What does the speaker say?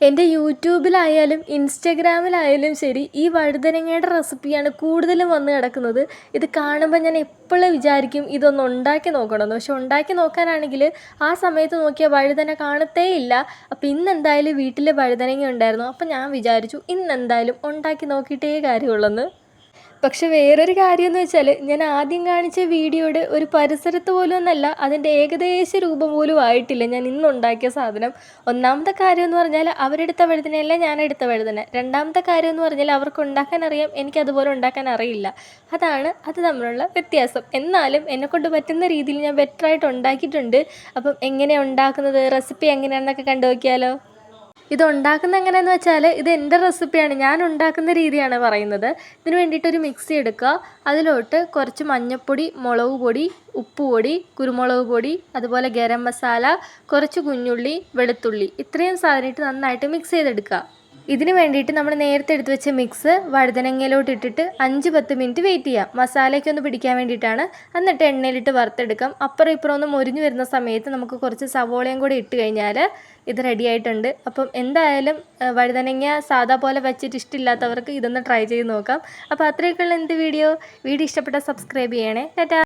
എൻ്റെ യൂട്യൂബിലായാലും ഇൻസ്റ്റഗ്രാമിലായാലും ശരി ഈ വഴുതനങ്ങയുടെ റെസിപ്പിയാണ് കൂടുതലും വന്ന് കിടക്കുന്നത്. ഇത് കാണുമ്പോൾ ഞാൻ എപ്പോഴും വിചാരിക്കും ഇതൊന്ന് ഉണ്ടാക്കി നോക്കണമെന്ന്. പക്ഷെ ഉണ്ടാക്കി നോക്കാനാണെങ്കിൽ ആ സമയത്ത് നോക്കിയാൽ വഴുതന കാണത്തേ ഇല്ല. അപ്പോൾ ഇന്നെന്തായാലും വീട്ടിൽ വഴുതനങ്ങ ഉണ്ടായിരുന്നു. അപ്പോൾ ഞാൻ വിചാരിച്ചു ഇന്നെന്തായാലും ഉണ്ടാക്കി നോക്കിയിട്ടേ കാര്യമുള്ളെന്ന്. പക്ഷെ വേറൊരു കാര്യമെന്ന് വെച്ചാൽ ഞാൻ ആദ്യം കാണിച്ച വീഡിയോയുടെ ഒരു പരിസരത്ത് പോലും ഒന്നല്ല, അതിൻ്റെ ഏകദേശ രൂപം പോലും ആയിട്ടില്ല ഞാൻ ഇന്നുണ്ടാക്കിയ സാധനം. ഒന്നാമത്തെ കാര്യമെന്ന് പറഞ്ഞാൽ അവരെടുത്ത വഴുതനയല്ല ഞാനെടുത്ത വഴുതന. രണ്ടാമത്തെ കാര്യമെന്ന് പറഞ്ഞാൽ അവർക്ക് ഉണ്ടാക്കാൻ അറിയാം, എനിക്കതുപോലെ ഉണ്ടാക്കാൻ അറിയില്ല. അത് തമ്മിലുള്ള വ്യത്യാസം. എന്നാലും എന്നെക്കൊണ്ട് പറ്റുന്ന രീതിയിൽ ഞാൻ ബെറ്ററായിട്ട് ഉണ്ടാക്കിയിട്ടുണ്ട്. അപ്പം എങ്ങനെയാണ് ഉണ്ടാക്കുന്നത്, റെസിപ്പി എങ്ങനെയാണെന്നൊക്കെ കണ്ടു നോക്കിയാലോ. ഇതുണ്ടാക്കുന്നത് എങ്ങനെയാണെന്ന് വെച്ചാൽ ഇത് എൻ്റെ റെസിപ്പിയാണ്, ഞാൻ ഉണ്ടാക്കുന്ന രീതിയാണ് പറയുന്നത്. ഇതിന് വേണ്ടിയിട്ടൊരു മിക്സി എടുക്കുക. അതിലോട്ട് കുറച്ച് മഞ്ഞൾപ്പൊടി, മുളക് പൊടി, ഉപ്പുപൊടി, കുരുമുളക് പൊടി, അതുപോലെ ഗരം മസാല, കുറച്ച് കുഞ്ഞുള്ളി, വെളുത്തുള്ളി, ഇത്രയും സാധനം ഇട്ട് നന്നായിട്ട് മിക്സ് ചെയ്തെടുക്കുക. ഇതിന് വേണ്ടിയിട്ട് നമ്മൾ നേരത്തെ എടുത്ത് വെച്ച മിക്സ് വഴുതനങ്ങയിലോട്ട് ഇട്ടിട്ട് 5-10 മിനിറ്റ് വെയിറ്റ് ചെയ്യാം. മസാലയ്ക്ക് ഒന്ന് പിടിക്കാൻ വേണ്ടിയിട്ടാണ്. എന്നിട്ട് എണ്ണയിലിട്ട് വറുത്തെടുക്കാം. അപ്പുറം ഇപ്പുറം ഒന്ന് മൊരിഞ്ഞ് വരുന്ന സമയത്ത് നമുക്ക് കുറച്ച് സവോളയും കൂടി ഇട്ട് കഴിഞ്ഞാൽ ഇത് റെഡി ആയിട്ടുണ്ട്. അപ്പം എന്തായാലും വഴുതനങ്ങ സാധാ പോലെ വെച്ചിട്ട് ഇഷ്ടമില്ലാത്തവർക്ക് ഇതൊന്ന് ട്രൈ ചെയ്ത് നോക്കാം. അപ്പോൾ അത്രയൊക്കെയുള്ള എൻ്റെ വീഡിയോ ഇഷ്ടപ്പെട്ടാൽ സബ്സ്ക്രൈബ് ചെയ്യണേ. ടാറ്റാ.